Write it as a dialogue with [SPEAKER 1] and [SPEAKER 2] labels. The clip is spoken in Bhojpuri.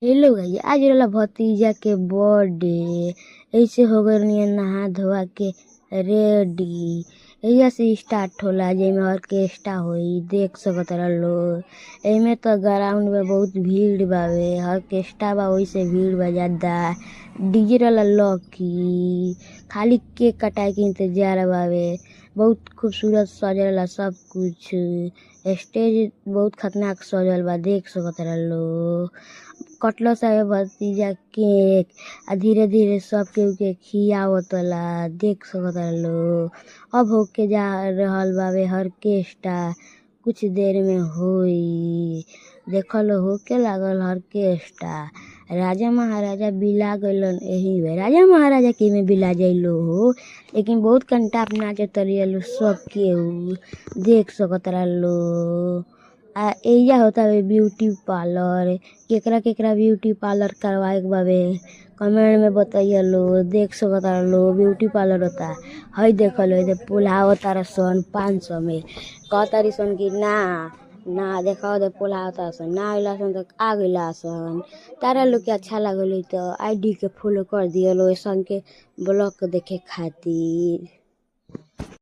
[SPEAKER 1] हेलो भैया, आज वाला भतीजा के बर्थडे। ऐसे हो गए नहा धोआ के रेडी। एहिया से स्टार्ट होला जेमे ऑर्केस्ट्रा होई, देख सकतारा लोग। एमे तो ग्राउंड में बहुत भीड़ बावे, ऑर्केस्ट्रा बा ओइसे भीड़ बा ज्यादा। डीजे वाला लौकी खाली केक कटाए के इंतजार बावे। बहुत खूबसूरत सजल सब कुछ। स्टेज बहुत खतरनाक सजल बा, देख सकतारा लोग। कटलो साहे भतीजा केक आ धीरे धीरे सब केहू के खियावतला, देख सकतारा लोग। अब होके जा रहल बावे ऑर्केस्ट्रा, कुछ देर में होई। देखलो होके लागल ऑर्केस्ट्रा। राजा महाराजा बिला गइलन एही में। राजा महाराजा के में बिला जाइलो हो, लेकिन बहुत कंटाप नाचतरिया लो सब केहू, देख सकतारा लोग। आ एइजा होता ब्यूटी पार्लर। केकरा केकरा ब्यूटी पार्लर करवाए के बावे कमेंट में बताइए लो, देख सकतारा लो। ब्यूटी पार्लर होता हई, देखलो इधर पुल्हावतारा सन 500 में कहतारी सन की ना ना देखा दे पुल्हावतारा सन ना आइला सन तो आ गइला सन। तारा लोग के अच्छा लागल तो आईडी के फॉलो कर दियो लो सन के ब्लॉग देखे खातिर।